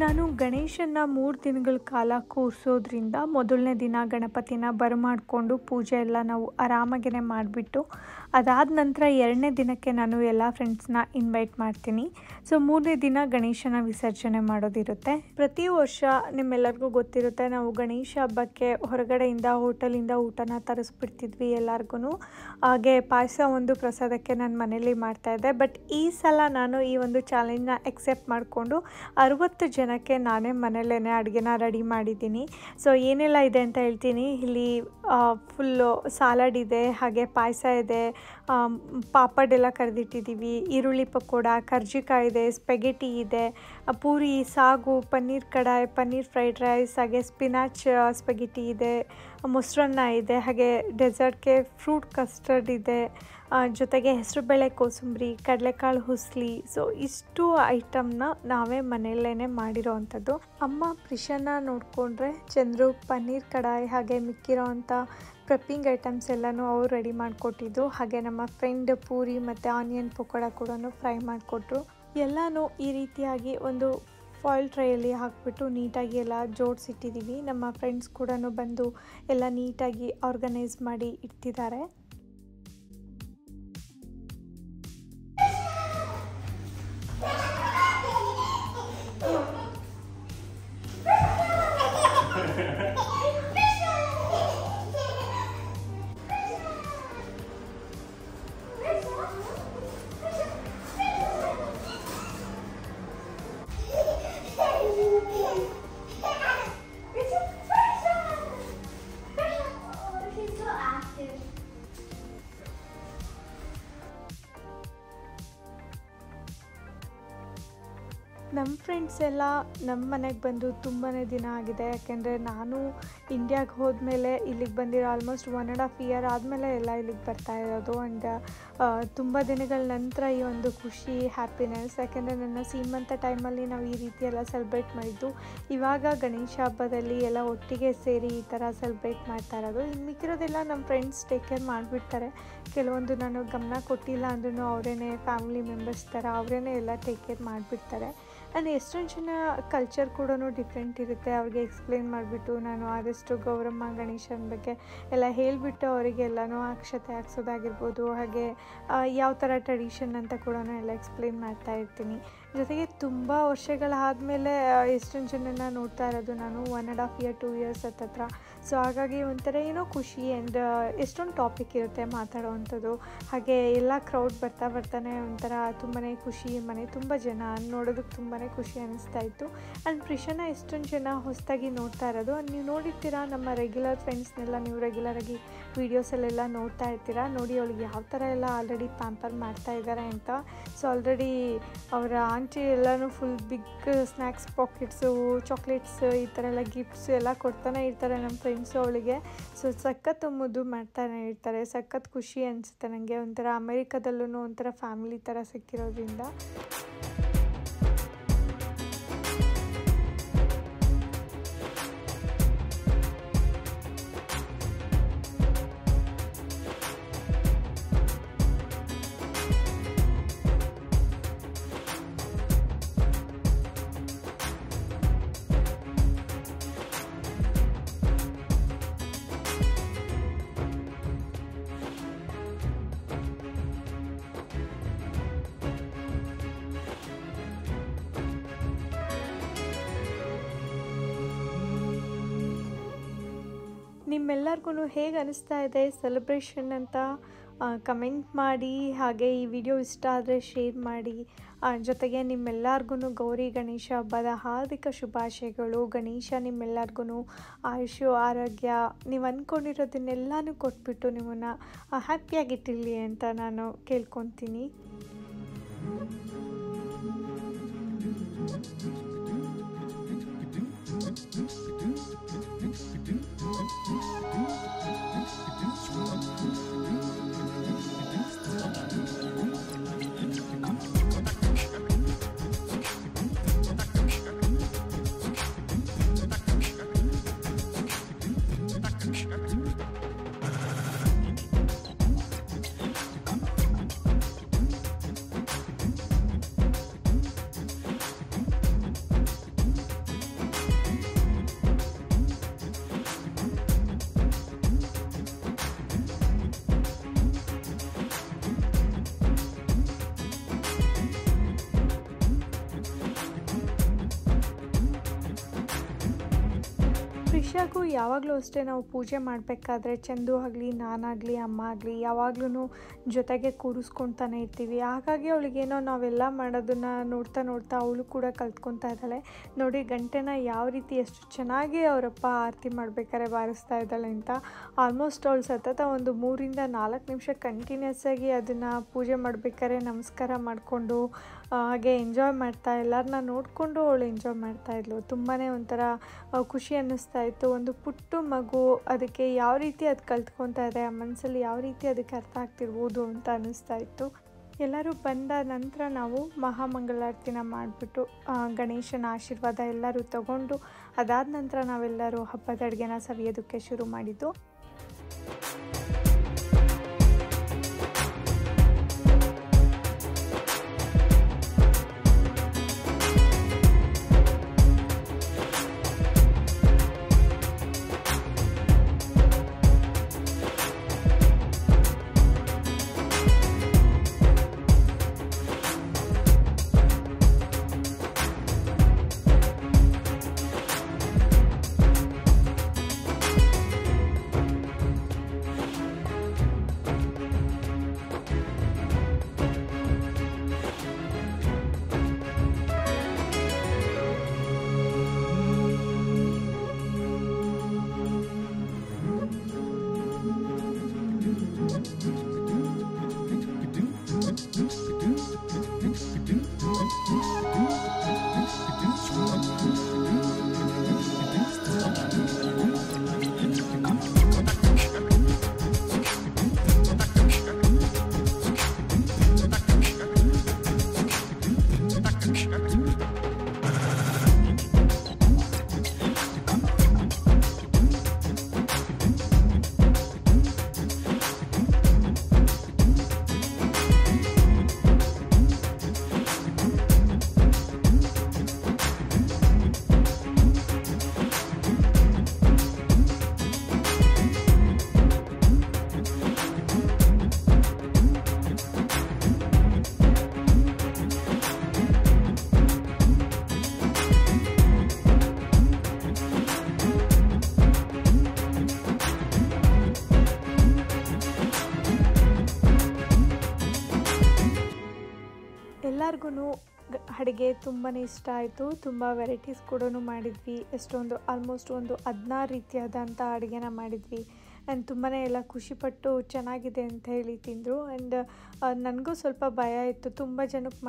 ನಾನು ಗಣೇಶನ 3 ದಿನಗಳ ಕಾಲ ಕೂರಿಸೋದ್ರಿಂದ ಮೊದಲನೇ ದಿನ ಗಣಪತಿನ ಬರಮಾಡಿಕೊಂಡು ಪೂಜೆ ಎಲ್ಲ ನಾವು ಆರಾಮಾಗೇ ಮಾಡಿಬಿಟ್ಟು ಅದಾದ ನಂತರ 2ನೇ ದಿನಕ್ಕೆ ನಾನು ಎಲ್ಲ ಫ್ರೆಂಡ್ಸ್ನ ಇನ್ವೈಟ್ ಮಾಡ್ತೀನಿ. ಸೊ 3ನೇ ದಿನ ಗಣೇಶನ ವಿಸರ್ಜನೆ ಮಾಡೋದಿರುತ್ತೆ. ಪ್ರತಿ ವರ್ಷ ನಿಮ್ಮೆಲ್ಲರಿಗೂ ಗೊತ್ತಿರುತ್ತೆ, ನಾವು ಗಣೇಶ ಹಬ್ಬಕ್ಕೆ ಹೊರಗಡೆಯಿಂದ ಹೋಟೆಲಿಂದ ಊಟನ ತರಿಸ್ಬಿಡ್ತಿದ್ವಿ ಎಲ್ಲರಿಗೂ. ಹಾಗೆ ಪಾಯಸ ಒಂದು ಪ್ರಸಾದಕ್ಕೆ ನಾನು ಮನೇಲಿ ಮಾಡ್ತಾಯಿದ್ದೆ. ಬಟ್ ಈ ಸಲ ನಾನು ಈ ಒಂದು ಚಾಲೆಂಜ್ನ ಎಕ್ಸೆಪ್ಟ್ ಮಾಡಿಕೊಂಡು 60 ಜನಕ್ಕೆ ನಾನೇ ಮನೇಲೇ ಅಡುಗೆನ ರೆಡಿ ಮಾಡಿದ್ದೀನಿ. ಸೊ ಏನೆಲ್ಲ ಇದೆ ಅಂತ ಹೇಳ್ತೀನಿ. ಇಲ್ಲಿ ಫುಲ್ಲು ಸಲಾಡ್ ಇದೆ, ಹಾಗೆ ಪಾಯಸ ಇದೆ, ಪಾಪಡ್ ಎಲ್ಲ ಕರೆದಿಟ್ಟಿದ್ದೀವಿ, ಈರುಳ್ಳಿ ಪಕೋಡ, ಕರ್ಜಿಕಾಯಿ ಇದೆ, ಸ್ಪೆಗೆಟಿ ಇದೆ, ಪೂರಿ, ಸಾಗು, ಪನ್ನೀರ್ ಕಡಾಯಿ, ಪನ್ನೀರ್ ಫ್ರೈಡ್ ರೈಸ್, ಹಾಗೆ ಸ್ಪಿನಾಚ್ ಸ್ಪೆಗೆಟಿ ಇದೆ, ಮೊಸರನ್ನ ಇದೆ, ಹಾಗೆ ಡೆಸರ್ಟ್ಗೆ ಫ್ರೂಟ್ ಕಸ್ಟರ್ಡ್ ಇದೆ, ಜೊತೆಗೆ ಹೆಸರುಬೇಳೆ ಕೋಸಂಬರಿ, ಕಡಲೆಕಾಳು ಹುಸ್ಲಿ. ಸೊ ಇಷ್ಟು ಐಟಮ್ನ ನಾವೇ ಮನೆಯಲ್ಲೇ ಮಾಡಿರೋ ಅಂಥದ್ದು. ಅಮ್ಮ ಪ್ರಿಷಾನ ನೋಡಿಕೊಂಡ್ರೆ ಚಂದ್ರು ಪನ್ನೀರ್ ಕಡಾಯಿ ಹಾಗೆ ಮಿಕ್ಕಿರೋ ಅಂಥ ಪ್ರೆಪ್ಪಿಂಗ್ ಐಟಮ್ಸ್ ಎಲ್ಲನೂ ಅವ್ರು ರೆಡಿ ಮಾಡಿಕೊಟ್ಟಿದ್ದು. ಹಾಗೆ ನಮ್ಮ ಫ್ರೆಂಡ್ ಪೂರಿ ಮತ್ತು ಆನಿಯನ್ ಪಕೋಡ ಕೂಡ ಫ್ರೈ ಮಾಡಿಕೊಟ್ರು. ಎಲ್ಲನೂ ಈ ರೀತಿಯಾಗಿ ಒಂದು ಫಾಯಿಲ್ ಟ್ರೈಯಲ್ಲಿ ಹಾಕಿಬಿಟ್ಟು ನೀಟಾಗಿ ಎಲ್ಲ ಜೋಡಿಸಿಟ್ಟಿದ್ದೀವಿ. ನಮ್ಮ ಫ್ರೆಂಡ್ಸ್ ಕೂಡ ಬಂದು ಎಲ್ಲ ನೀಟಾಗಿ ಆರ್ಗನೈಸ್ ಮಾಡಿ ಇಟ್ಟಿದ್ದಾರೆ. ನಮ್ಮ ಫ್ರೆಂಡ್ಸ್ ಎಲ್ಲ ನಮ್ಮ ಮನೆಗೆ ಬಂದು ತುಂಬಾ ದಿನ ಆಗಿದೆ, ಯಾಕೆಂದರೆ ನಾನು ಇಂಡಿಯಾಗೆ ಹೋದ್ಮೇಲೆ ಇಲ್ಲಿಗೆ ಬಂದಿರೋ ಆಲ್ಮೋಸ್ಟ್ 1.5 ಇಯರ್ ಆದಮೇಲೆ ಎಲ್ಲ ಇಲ್ಲಿಗೆ ಬರ್ತಾ ಇರೋದು. ಆ್ಯಂಡ್ ತುಂಬ ದಿನಗಳ ನಂತರ ಈ ಒಂದು ಖುಷಿ, ಹ್ಯಾಪಿನೆಸ್, ಯಾಕೆಂದರೆ ನನ್ನ ಸೀಮಂತ ಟೈಮಲ್ಲಿ ನಾವು ಈ ರೀತಿ ಎಲ್ಲ ಸೆಲೆಬ್ರೇಟ್ ಮಾಡಿದ್ದು. ಇವಾಗ ಗಣೇಶ ಹಬ್ಬದಲ್ಲಿ ಎಲ್ಲ ಒಟ್ಟಿಗೆ ಸೇರಿ ಈ ಥರ ಸೆಲೆಬ್ರೇಟ್ ಮಾಡ್ತಾ ಇರೋದು. ಇನ್ನು ಮಿಕ್ಕಿರೋದೆಲ್ಲ ನಮ್ಮ ಫ್ರೆಂಡ್ಸ್ ಟೇಕ್ ಕೇರ್ ಮಾಡಿಬಿಡ್ತಾರೆ. ಕೆಲವೊಂದು ನಾನು ಗಮನ ಕೊಟ್ಟಿಲ್ಲ ಅಂದ್ರೂ ಅವರೇನೆ ಫ್ಯಾಮಿಲಿ ಮೆಂಬರ್ಸ್ ಥರ ಅವರೇನೆ ಎಲ್ಲ ಟೇಕ್ ಕೇರ್ ಮಾಡಿಬಿಡ್ತಾರೆ. ಆ್ಯಂಡ್ ಎಷ್ಟೊಂದು ಜನ ಕಲ್ಚರ್ ಕೂಡ ಡಿಫ್ರೆಂಟ್ ಇರುತ್ತೆ. ಅವ್ರಿಗೆ ಎಕ್ಸ್ಪ್ಲೇನ್ ಮಾಡಿಬಿಟ್ಟು ನಾನು ಆದಷ್ಟು ಗೌರಮ್ಮ ಗಣೇಶನ ಬಗ್ಗೆ ಎಲ್ಲ ಹೇಳಿಬಿಟ್ಟು ಅವರಿಗೆಲ್ಲನೂ ಅಕ್ಷತೆ ಹಾಕ್ಸೋದಾಗಿರ್ಬೋದು, ಹಾಗೆ ಯಾವ ಥರ ಟ್ರೆಡಿಷನ್ ಅಂತ ಕೂಡ ಎಲ್ಲ ಎಕ್ಸ್ಪ್ಲೇನ್ ಮಾಡ್ತಾ ಇರ್ತೀನಿ. ಜೊತೆಗೆ ತುಂಬ ವರ್ಷಗಳಾದಮೇಲೆ ಎಷ್ಟೊಂದು ಜನನ ನೋಡ್ತಾ ಇರೋದು ನಾನು 1.5 ಇಯರ್ 2 ಇಯರ್ಸ್ ಹತ್ತತ್ರ. ಸೊ ಹಾಗಾಗಿ ಒಂಥರ ಏನೋ ಖುಷಿ. ಆ್ಯಂಡ್ ಎಷ್ಟೊಂದು ಟಾಪಿಕ್ ಇರುತ್ತೆ ಮಾತಾಡೋವಂಥದ್ದು. ಹಾಗೆ ಎಲ್ಲ ಕ್ರೌಡ್ ಬರ್ತಾನೆ ಒಂಥರ ತುಂಬಾ ಖುಷಿ. ಮನೆ ತುಂಬ ಜನ ನೋಡೋದಕ್ಕೆ ತುಂಬಾ ಖುಷಿ ಅನ್ನಿಸ್ತಾ ಇತ್ತು. ಆ್ಯಂಡ್ ಪ್ರಿಷಾನ ಎಷ್ಟೊಂದು ಜನ ಹೊಸದಾಗಿ ನೋಡ್ತಾ ಇರೋದು. ನೀವು ನೋಡಿರ್ತೀರ, ನಮ್ಮ ರೆಗ್ಯುಲರ್ ಫ್ರೆಂಡ್ಸ್ನೆಲ್ಲ ನೀವು ರೆಗ್ಯುಲರಾಗಿ ವೀಡಿಯೋಸಲ್ಲೆಲ್ಲ ನೋಡ್ತಾ ಇರ್ತೀರ. ನೋಡಿ ಅವಳಿಗೆ ಯಾವ ಥರ ಎಲ್ಲ ಆಲ್ರೆಡಿ ಪ್ಯಾಂಪರ್ ಮಾಡ್ತಾ ಇದ್ದಾರೆ ಅಂತ. ಸೊ ಆಲ್ರೆಡಿ ಅವರ ಆಂಟಿ ಎಲ್ಲನೂ full big snacks packets, chocolates, ಈ ಥರ ಎಲ್ಲ ಗಿಫ್ಟ್ಸ್ ಎಲ್ಲ ಕೊಡ್ತಾನೆ ಇರ್ತಾರೆ ನಮ್ಮ ಫ್ರೆಂಡ್ಸು ಅವಳಿಗೆ. ಸೊ ಸಖತ್ ಮುದ್ದು ಮಾಡ್ತಾನೆ ಇರ್ತಾರೆ. ಸಖತ್ ಖುಷಿ ಅನಿಸುತ್ತೆ ನನಗೆ, ಒಂಥರ ಅಮೇರಿಕಾದಲ್ಲೂ ಒಂಥರ ಫ್ಯಾಮಿಲಿ ಥರ ಸಿಕ್ಕಿರೋದ್ರಿಂದ. ನಿಮ್ಮೆಲ್ಲರಿಗೂ ಹೇಗೆ ಅನಿಸ್ತಾ ಇದೆ ಸೆಲೆಬ್ರೇಷನ್ ಅಂತ ಕಮೆಂಟ್ ಮಾಡಿ. ಹಾಗೆ ಈ ವಿಡಿಯೋ ಇಷ್ಟ ಆದರೆ ಶೇರ್ ಮಾಡಿ. ಜೊತೆಗೆ ನಿಮ್ಮೆಲ್ಲರಿಗೂ ಗೌರಿ ಗಣೇಶ ಹಬ್ಬದ ಹಾರ್ದಿಕ ಶುಭಾಶಯಗಳು. ಗಣೇಶ ನಿಮ್ಮೆಲ್ಲರಿಗೂ ಆಯುಷ್ಯ ಆರೋಗ್ಯ ನೀವು ಅಂದ್ಕೊಂಡಿರೋದನ್ನೆಲ್ಲನೂ ಕೊಟ್ಬಿಟ್ಟು ನಿಮ್ಮನ್ನು ಹ್ಯಾಪಿಯಾಗಿಟ್ಟಿರಲಿ ಅಂತ ನಾನು ಕೇಳ್ಕೊತೀನಿ. ಪ್ರಿಷಾಗೂ ಯಾವಾಗಲೂ ಅಷ್ಟೇ ನಾವು ಪೂಜೆ ಮಾಡಬೇಕಾದ್ರೆ ಚಂದು ಆಗಲಿ ನಾನಾಗಲಿ ಅಮ್ಮ ಆಗಲಿ ಯಾವಾಗ್ಲೂ ಜೊತೆಗೆ ಕೂರಿಸ್ಕೊತಾನೆ ಇರ್ತೀವಿ. ಹಾಗಾಗಿ ಅವಳಿಗೇನೋ ನಾವೆಲ್ಲ ಮಾಡೋದನ್ನು ನೋಡ್ತಾ ನೋಡ್ತಾ ಅವಳು ಕೂಡ ಕಲ್ತ್ಕೊತಾ ಇದ್ದಾಳೆ. ನೋಡಿ ಗಂಟೆನ ಯಾವ ರೀತಿ ಎಷ್ಟು ಚೆನ್ನಾಗಿ ಅವರಪ್ಪ ಆರತಿ ಮಾಡಬೇಕಾದ್ರೆ ಬಾರಿಸ್ತಾ ಇದ್ದಾಳೆ ಅಂತ. ಆಲ್ಮೋಸ್ಟ್ ಅವಳು ಸತತ ಒಂದು 3-4 ನಿಮಿಷ ಕಂಟಿನ್ಯೂಸ್ ಆಗಿ ಅದನ್ನು ಪೂಜೆ ಮಾಡಬೇಕಾದ್ರೆ ನಮಸ್ಕಾರ ಮಾಡಿಕೊಂಡು ಹಾಗೆ ಎಂಜಾಯ್ ಮಾಡ್ತಾ ಎಲ್ಲರನ್ನ ನೋಡಿಕೊಂಡು ಅವಳು ಎಂಜಾಯ್ ಮಾಡ್ತಾಯಿದ್ಲು. ತುಂಬಾ ಒಂಥರ ಖುಷಿ ಅನ್ನಿಸ್ತಾ ಇತ್ತು. ಒಂದು ಪುಟ್ಟ ಮಗು ಅದಕ್ಕೆ ಯಾವ ರೀತಿ ಅದು ಕಲ್ತ್ಕೊತಾ ಇದೆ, ಆ ಮನಸ್ಸಲ್ಲಿ ಯಾವ ರೀತಿ ಅದಕ್ಕೆ ಅರ್ಥ ಆಗ್ತಿರ್ಬೋದು ಅಂತ ಅನ್ನಿಸ್ತಾ ಇತ್ತು. ಎಲ್ಲರೂ ಬಂದ ನಂತರ ನಾವು ಮಹಾಮಂಗಳಾರತಿನ ಮಾಡಿಬಿಟ್ಟು ಗಣೇಶನ ಆಶೀರ್ವಾದ ಎಲ್ಲರೂ ತಗೊಂಡು ಅದಾದ ನಂತರ ನಾವೆಲ್ಲರೂ ಹಬ್ಬದ ಅಡುಗೆನ ಸವಿಯೋದಕ್ಕೆ ಶುರು ಮಾಡಿದ್ದು. ಎಲ್ಲರಿಗೂ ಅಡುಗೆ ತುಂಬಾ ಇಷ್ಟ ಆಯಿತು. ತುಂಬ ವೆರೈಟೀಸ್ ಕೂಡ ಮಾಡಿದ್ವಿ. ಎಷ್ಟೊಂದು ಆಲ್ಮೋಸ್ಟ್ ಒಂದು 16 ರೀತಿಯಾದಂಥ ಅಡುಗೆನ ಮಾಡಿದ್ವಿ. ಆ್ಯಂಡ್ ತುಂಬಾ ಎಲ್ಲ ಖುಷಿಪಟ್ಟು ಚೆನ್ನಾಗಿದೆ ಅಂತ ಹೇಳಿ ತಿಂದರು. ಆ್ಯಂಡ್ ನನಗೂ ಸ್ವಲ್ಪ ಭಯ ಇತ್ತು, ತುಂಬ ಜನಕ್ಕೆ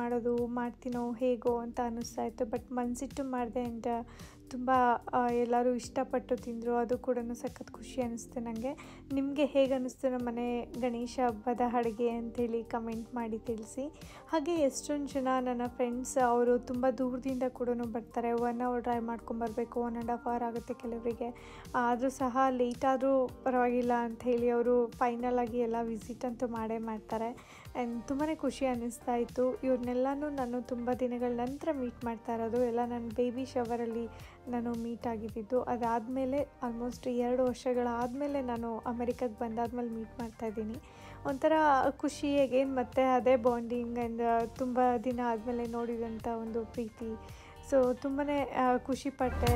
ಮಾಡ್ತೀನೋ ಹೇಗೋ ಅಂತ ಅನ್ನಿಸ್ತಾ ಇತ್ತು. ಬಟ್ ಮನಸ್ಸಿಟ್ಟು ಮಾಡಿದೆ. ಆ್ಯಂಡ್ ತುಂಬ ಎಲ್ಲರೂ ಇಷ್ಟಪಟ್ಟು ತಿಂದರು. ಅದು ಕೂಡ ಸಖತ್ ಖುಷಿ ಅನ್ನಿಸ್ತು ನನಗೆ. ನಿಮಗೆ ಹೇಗೆ ಅನ್ನಿಸ್ತು ನಮ್ಮ ಮನೆ ಗಣೇಶ ಹಬ್ಬದ ಅಡುಗೆ ಅಂಥೇಳಿ ಕಮೆಂಟ್ ಮಾಡಿ ತಿಳಿಸಿ. ಹಾಗೆ ಎಷ್ಟೊಂದು ಜನ ನನ್ನ ಫ್ರೆಂಡ್ಸ್ ಅವರು ತುಂಬ ದೂರದಿಂದ ಕೂಡ ಬರ್ತಾರೆ. 1 hour ಡ್ರೈವ್ ಮಾಡ್ಕೊಂಬರ್ಬೇಕು, 1.5 hour ಆಗುತ್ತೆ ಕೆಲವರಿಗೆ. ಆದರೂ ಸಹ ಲೇಟ್ ಆದರೂ ಪರವಾಗಿಲ್ಲ ಅಂಥೇಳಿ ಅವರು ಫೈನಲ್ ಆಗಿ ಎಲ್ಲ ವಿಸಿಟ್ ಅಂತೂ ಮಾಡೇ ಮಾಡ್ತಾರೆ. ಆ್ಯಂಡ್ ತುಂಬಾ ಖುಷಿ ಅನ್ನಿಸ್ತಾ ಇತ್ತು. ಇವ್ರನ್ನೆಲ್ಲನೂ ನಾನು ತುಂಬ ದಿನಗಳ ನಂತರ ಮೀಟ್ ಮಾಡ್ತಾ ಇರೋದು. ಎಲ್ಲ ನನ್ನ ಬೇಬಿ ಶವರಲ್ಲಿ ನಾನು ಮೀಟ್ ಆಗಿದ್ದು. ಅದಾದಮೇಲೆ ಆಲ್ಮೋಸ್ಟ್ 2 ವರ್ಷಗಳಾದಮೇಲೆ ನಾನು ಅಮೆರಿಕಕ್ಕೆ ಬಂದಾದ್ಮೇಲೆ ಮೀಟ್ ಮಾಡ್ತಾಯಿದ್ದೀನಿ. ಒಂಥರ ಖುಷಿ ಅಗೇನ್ ಮತ್ತು ಅದೇ ಬಾಂಡಿಂಗ್ ಆ್ಯಂಡ್ ತುಂಬ ದಿನ ಆದಮೇಲೆ ನೋಡಿದಂಥ ಒಂದು ಪ್ರೀತಿ. ಸೊ ತುಂಬಾ ಖುಷಿಪಟ್ಟೆ.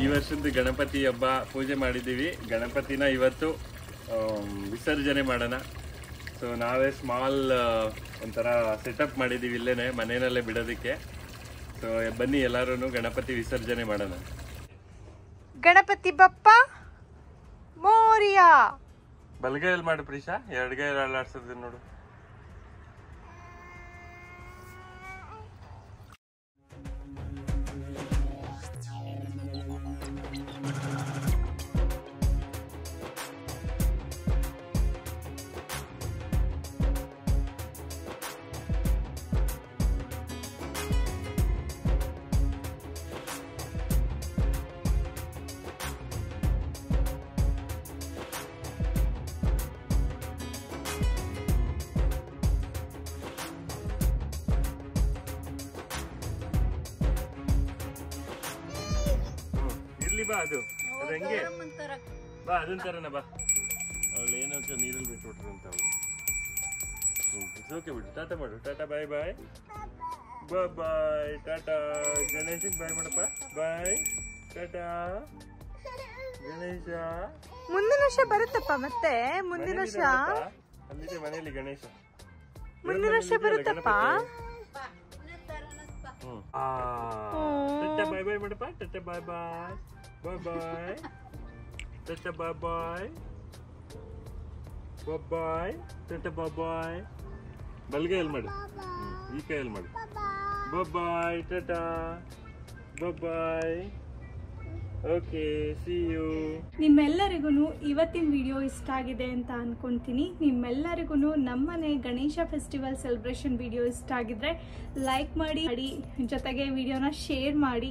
ಈ ವರ್ಷದ ಗಣಪತಿ ಹಬ್ಬ ಪೂಜೆ ಮಾಡಿದ್ದೀವಿ. ಗಣಪತಿನ ಇವತ್ತು ವಿಸರ್ಜನೆ ಮಾಡೋಣ. ಸೊ ನಾವೇ ಸ್ಮಾಲ್ ಒಂಥರ ಸೆಟಪ್ ಮಾಡಿದ್ದೀವಿ ಇಲ್ಲೇನೆ ಮನೆಯಲ್ಲೇ ಬಿಡೋದಕ್ಕೆ. ಸೊ ಬನ್ನಿ ಎಲ್ಲರೂ ಗಣಪತಿ ವಿಸರ್ಜನೆ ಮಾಡೋಣ. ಗಣಪತಿ ಬಪ್ಪ ಮೋರಿಯಾ. ಬಲಗೈಯಲ್ಲಿ ಮಾಡು ಪ್ರೀಶಾ, ಎಡಗೈಯಲ್ಲಿ ಅಲ್ಲಾಡ್ಸೋದು ನೋಡು. ಬಾ ಅದು ಹೆಂಗೆ ಬಾ ಅದನ್ ತರನ ಬಾ. ಅವಳು ಏನೋ ನೀರಲ್ಲಿ ಬಿಟ್ಬಿಟ್ರು ಅಂತ ಅವಳು. ಓಕೆ ಬಿಡು, ಟಾಟಾ ಮಾಡು. ಟಾಟಾ ಬಾಯ್ ಬಾಯ್ ಬಾಯ್ ಟಾಟಾ. ಗಣೇಶಕ್ಕೆ ಬಾಯ್ ಮಾಡಪ್ಪ. ಬಾಯ್ ಟಾಟಾ ಗಣೇಶ. ಮುಂದಿನ ವರ್ಷ ಬರುತ್ತಪ್ಪ. ಮತ್ತೆ ಮುಂದಿನ ವರ್ಷ ಅಲ್ಲಿದೆ ಮನೆಯಲ್ಲಿ ಗಣೇಶ. ಮುಂದಿನ ವರ್ಷ ಬರುತ್ತಪ್ಪ. ಟಾಟಾ ಬಾಯ್ ಬಾಯ್ ಮಾಡಪ್ಪ. ಟಾಟಾ ಬಾಯ್ ಬಾಯ್ ಬಾಯ್ ಬಾಯ್. ಟಾಟಾ ಬಾಯ್ ಬಾಯ್ ಬಾಯ್. ಟಾಟಾ ಬಾಯ್ ಬಾಯ್. ಬಲ್ಗೈಯಲ್ಲಿ ಮಾಡು, ಈ ಕೈಯಲ್ಲಿ ಮಾಡು. Bye tata bye. Okay, see you. ನಿಮ್ಮೆಲ್ಲರಿಗೂ ಇವತ್ತಿನ ವಿಡಿಯೋ ಇಷ್ಟ ಆಗಿದೆ ಅಂತ ಅನ್ಕೊಂತೀನಿ. ನಿಮ್ಮೆಲ್ಲರಿಗೂ ನಮ್ಮನೆ ಗಣೇಶ ಫೆಸ್ಟಿವಲ್ ಸೆಲೆಬ್ರೇಷನ್ ವಿಡಿಯೋ ಇಷ್ಟ ಆಗಿದ್ರೆ ಲೈಕ್ ಮಾಡಿ, ಜೊತೆಗೆ ವಿಡಿಯೋನ ಶೇರ್ ಮಾಡಿ.